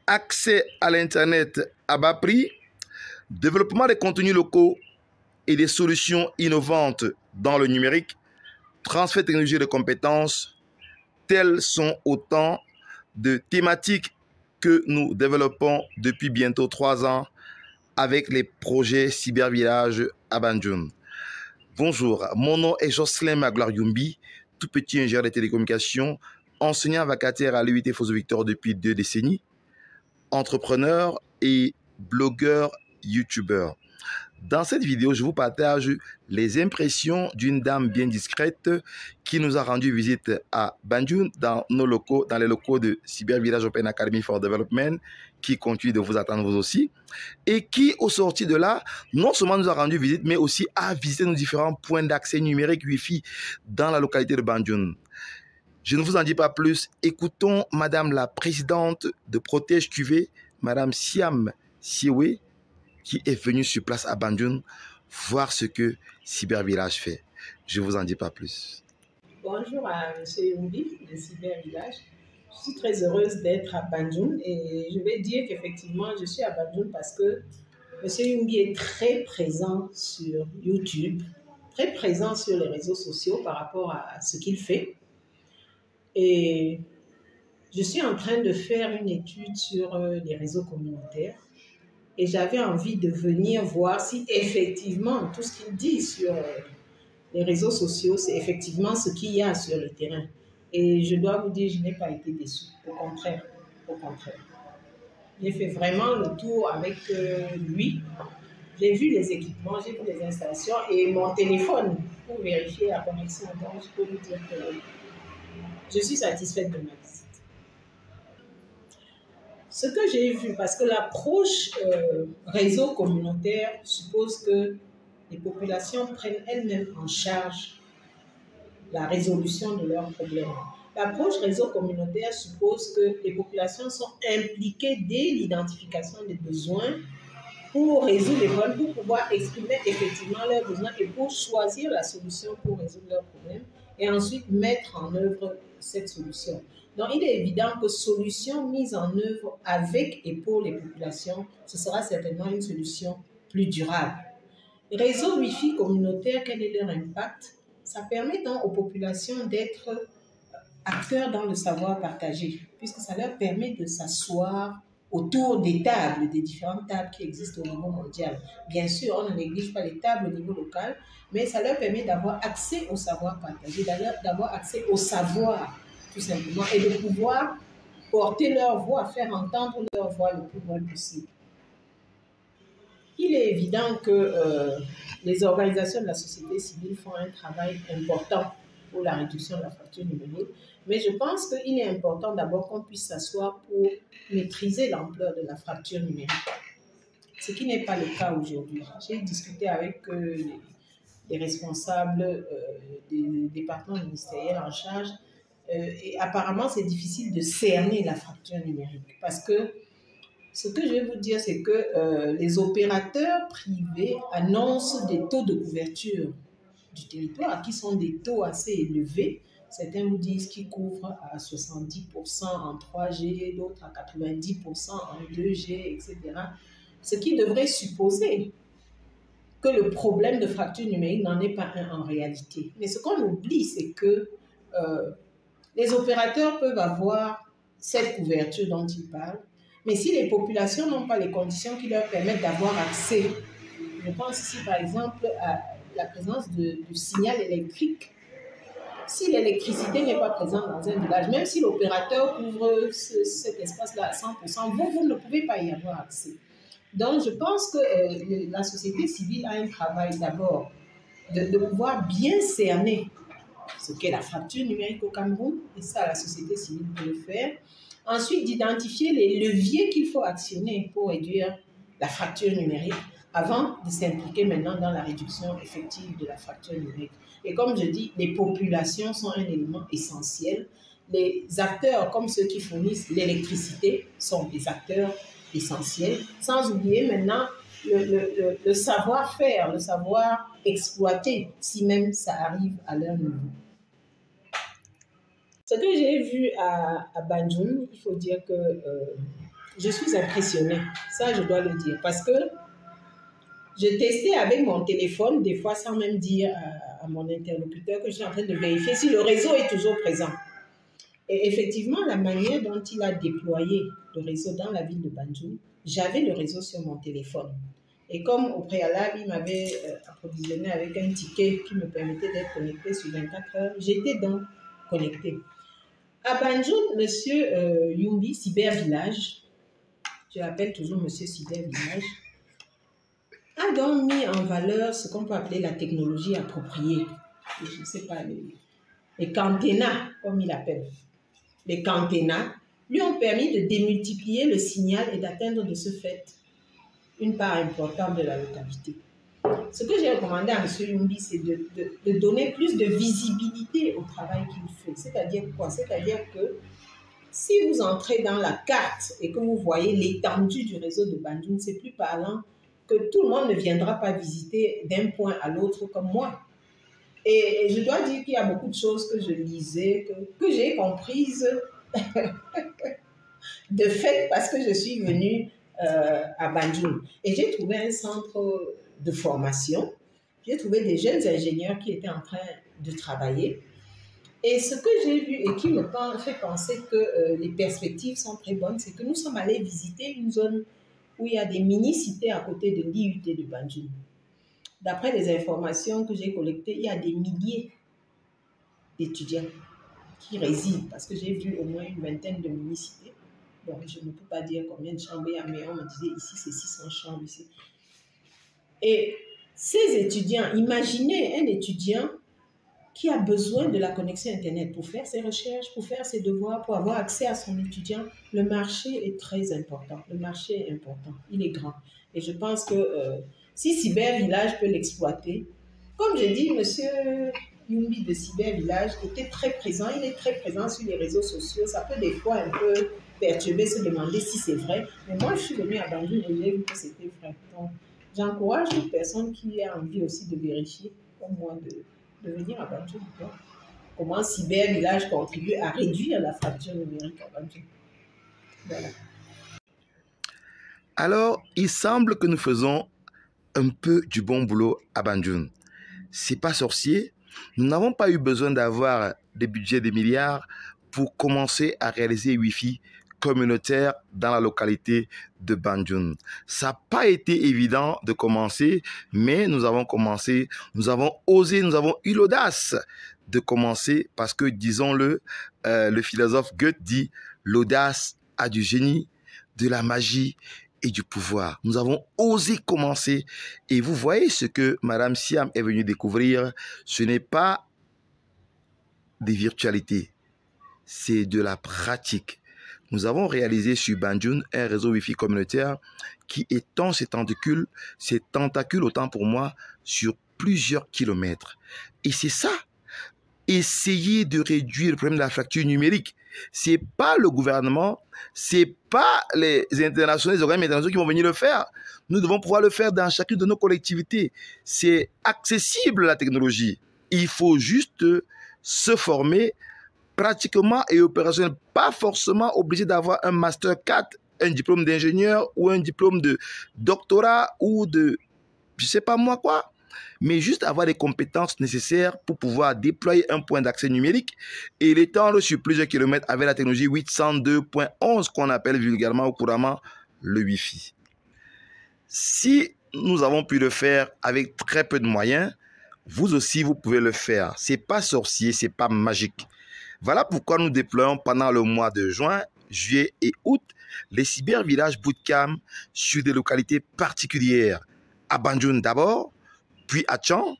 accès à l'Internet à bas prix, développement des contenus locaux et des solutions innovantes dans le numérique, transfert technologique de compétences, telles sont autant de thématiques que nous développons depuis bientôt 3 ans avec les projets Cybervillage à Banjul. Bonjour, mon nom est Jocelyn Magloire Youmbi, tout petit ingénieur de télécommunications, enseignant vacataire à l'UIT Fosso-Victor depuis 2 décennies, entrepreneur et blogueur youtubeur. Dans cette vidéo, je vous partage les impressions d'une dame bien discrète qui nous a rendu visite à Banjul dans les locaux de Cybervillage Open Academy for Development, qui continue de vous attendre vous aussi, et qui, au sorti de là, non seulement nous a rendu visite, mais aussi a visité nos différents points d'accès numérique Wi-Fi dans la localité de Banjul. Je ne vous en dis pas plus. Écoutons Madame la présidente de Protège QV, Madame Siam Siwe, qui est venue sur place à Banjul voir ce que Cybervillage fait. Je ne vous en dis pas plus. Bonjour à M. Youmbi de Cybervillage. Je suis très heureuse d'être à Banjul et je vais dire qu'effectivement, je suis à Banjul parce que M. Youmbi est très présent sur YouTube, très présent sur les réseaux sociaux par rapport à ce qu'il fait. Et je suis en train de faire une étude sur les réseaux communautaires et j'avais envie de venir voir si effectivement tout ce qu'il dit sur les réseaux sociaux, c'est effectivement ce qu'il y a sur le terrain. Et je dois vous dire, je n'ai pas été déçue. Au contraire, au contraire. J'ai fait vraiment le tour avec lui. J'ai vu les équipements, j'ai vu les installations et mon téléphone pour vérifier la connexion. Donc, je peux vous dire que je suis satisfaite de ma visite. Ce que j'ai vu, parce que l'approche réseau communautaire suppose que les populations prennent elles-mêmes en charge la résolution de leurs problèmes. L'approche réseau communautaire suppose que les populations sont impliquées dès l'identification des besoins pour résoudre les problèmes, pour pouvoir exprimer effectivement leurs besoins et pour choisir la solution pour résoudre leurs problèmes et ensuite mettre en œuvre cette solution. Donc, il est évident que solution mise en œuvre avec et pour les populations, ce sera certainement une solution plus durable. Réseau Wi-Fi communautaire, quel est leur impact? Ça permet donc aux populations d'être acteurs dans le savoir partagé, puisque ça leur permet de s'asseoir autour des tables, des différentes tables qui existent au niveau mondial. Bien sûr, on ne néglige pas les tables au niveau local, mais ça leur permet d'avoir accès au savoir partagé, d'avoir accès au savoir, tout simplement, et de pouvoir porter leur voix, faire entendre leur voix le plus loin possible. Il est évident que les organisations de la société civile font un travail important pour la réduction de la fracture numérique, mais je pense qu'il est important d'abord qu'on puisse s'asseoir pour maîtriser l'ampleur de la fracture numérique, ce qui n'est pas le cas aujourd'hui. J'ai discuté avec les responsables des départements ministériels en charge et apparemment c'est difficile de cerner la fracture numérique parce que ce que je vais vous dire, c'est que les opérateurs privés annoncent des taux de couverture du territoire qui sont des taux assez élevés. Certains vous disent qu'ils couvrent à 70% en 3G, d'autres à 90% en 2G, etc. Ce qui devrait supposer que le problème de fracture numérique n'en est pas un en réalité. Mais ce qu'on oublie, c'est que les opérateurs peuvent avoir cette couverture dont ils parlent, mais si les populations n'ont pas les conditions qui leur permettent d'avoir accès, je pense ici par exemple à la présence du signal électrique. Si l'électricité n'est pas présente dans un village, même si l'opérateur couvre cet espace-là à 100%, vous ne pouvez pas y avoir accès. Donc je pense que la société civile a un travail d'abord de pouvoir bien cerner ce qu'est la fracture numérique au Cameroun, et ça la société civile peut le faire. Ensuite, d'identifier les leviers qu'il faut actionner pour réduire la fracture numérique avant de s'impliquer maintenant dans la réduction effective de la fracture numérique. Et comme je dis, les populations sont un élément essentiel. Les acteurs, comme ceux qui fournissent l'électricité, sont des acteurs essentiels, sans oublier maintenant le savoir-faire, le savoir exploiter, si même ça arrive à leur niveau. Ce que j'ai vu à Banjul, il faut dire que je suis impressionnée. Ça, je dois le dire. Parce que je testais avec mon téléphone, des fois sans même dire à mon interlocuteur que je suis en train de vérifier si le réseau est toujours présent. Et effectivement, la manière dont il a déployé le réseau dans la ville de Banjul, j'avais le réseau sur mon téléphone. Et comme au préalable, il m'avait approvisionné avec un ticket qui me permettait d'être connecté sur 24 heures, j'étais donc connecté. À Banjul, M. Yumbi, Cybervillage, je l'appelle toujours M. Cybervillage, a donc mis en valeur ce qu'on peut appeler la technologie appropriée. Je ne sais pas, les campénas, comme il appelle. Les campénas lui ont permis de démultiplier le signal et d'atteindre de ce fait une part importante de la localité. Ce que j'ai recommandé à M. Yumbi, c'est de donner plus de visibilité au travail qu'il fait. C'est-à-dire quoi? C'est-à-dire que si vous entrez dans la carte et que vous voyez l'étendue du réseau de Banjul, c'est plus parlant que tout le monde ne viendra pas visiter d'un point à l'autre comme moi. Et je dois dire qu'il y a beaucoup de choses que je lisais, que j'ai comprises de fait parce que je suis venue à Banjul. Et j'ai trouvé un centre de formation. J'ai trouvé des jeunes ingénieurs qui étaient en train de travailler. Et ce que j'ai vu et qui me fait penser que les perspectives sont très bonnes, c'est que nous sommes allés visiter une zone où il y a des mini-cités à côté de l'IUT de Banjul. D'après les informations que j'ai collectées, il y a des milliers d'étudiants qui résident, parce que j'ai vu au moins une vingtaine de mini-cités. Bon, je ne peux pas dire combien de chambres il y a, mais on me disait ici, c'est 600 chambres ici. Et ces étudiants, imaginez un étudiant qui a besoin de la connexion Internet pour faire ses recherches, pour faire ses devoirs, pour avoir accès à son étudiant. Le marché est très important. Le marché est important. Il est grand. Et je pense que si Cybervillage peut l'exploiter, comme je dis, M. Yumbi de Cybervillage était très présent. Il est très présent sur les réseaux sociaux. Ça peut des fois un peu perturber, se demander si c'est vrai. Mais moi, je suis venue à Banjul et j'ai vu que c'était vrai. Donc, j'encourage toute personne qui a envie aussi de vérifier, comme moi, de venir à Banjul. Comment Cybervillage contribue à réduire la fracture numérique à Banjul. Voilà. Alors, il semble que nous faisons un peu du bon boulot à Banjul. C'est pas sorcier. Nous n'avons pas eu besoin d'avoir des budgets de milliards pour commencer à réaliser Wi-Fi communautaire dans la localité de Banjul. Ça n'a pas été évident de commencer, mais nous avons commencé, nous avons osé, nous avons eu l'audace de commencer parce que, disons-le, le philosophe Goethe dit « l'audace a du génie, de la magie et du pouvoir ». Nous avons osé commencer et vous voyez ce que Madame Siam est venue découvrir, ce n'est pas des virtualités, c'est de la pratique. Nous avons réalisé sur Banjul un réseau Wi-Fi communautaire qui étend ses tentacules autant pour moi sur plusieurs kilomètres. Et c'est ça, essayer de réduire le problème de la fracture numérique. C'est pas le gouvernement, c'est pas les internationaux, les organismes internationaux qui vont venir le faire. Nous devons pouvoir le faire dans chacune de nos collectivités. C'est accessible la technologie. Il faut juste se former pratiquement et opérationnel, pas forcément obligé d'avoir un master 4, un diplôme d'ingénieur ou un diplôme de doctorat ou de je sais pas moi quoi, mais juste avoir les compétences nécessaires pour pouvoir déployer un point d'accès numérique et l'étendre sur plusieurs kilomètres avec la technologie 802.11 qu'on appelle vulgairement ou couramment le Wi-Fi. Si nous avons pu le faire avec très peu de moyens, vous aussi vous pouvez le faire. C'est pas sorcier, c'est pas magique. Voilà pourquoi nous déployons pendant le mois de juin, juillet et août les cybervillages bootcamp sur des localités particulières. À Banjul d'abord, puis à Tchang,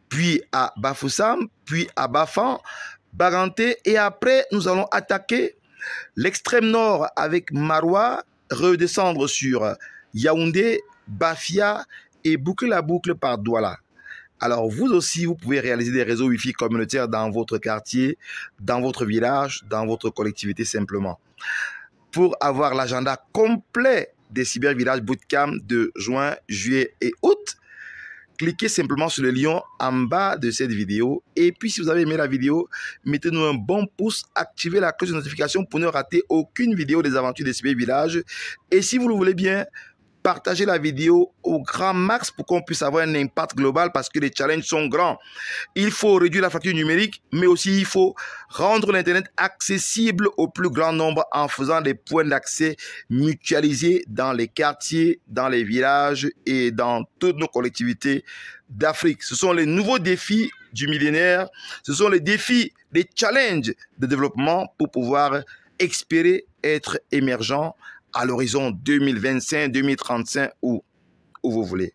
puis à Bafoussam, puis à Bafan, Baganté et après nous allons attaquer l'extrême nord avec Maroua, redescendre sur Yaoundé, Bafia et boucler la boucle par Douala. Alors, vous aussi, vous pouvez réaliser des réseaux Wi-Fi communautaires dans votre quartier, dans votre village, dans votre collectivité simplement. Pour avoir l'agenda complet des cybervillages bootcamp de juin, juillet et août, cliquez simplement sur le lien en bas de cette vidéo. Et puis, si vous avez aimé la vidéo, mettez-nous un bon pouce, activez la cloche de notification pour ne rater aucune vidéo des aventures des CB Village. Et si vous le voulez bien, partagez la vidéo au grand max pour qu'on puisse avoir un impact global parce que les challenges sont grands. Il faut réduire la fracture numérique, mais aussi il faut rendre l'Internet accessible au plus grand nombre en faisant des points d'accès mutualisés dans les quartiers, dans les villages et dans toutes nos collectivités d'Afrique. Ce sont les nouveaux défis du millénaire, ce sont les défis, les challenges de développement pour pouvoir espérer être émergent à l'horizon 2025, 2035 ou où vous voulez.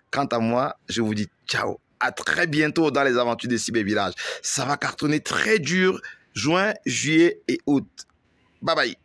Quant à moi, je vous dis ciao. À très bientôt dans les aventures des CB Village. Ça va cartonner très dur juin, juillet et août. Bye bye.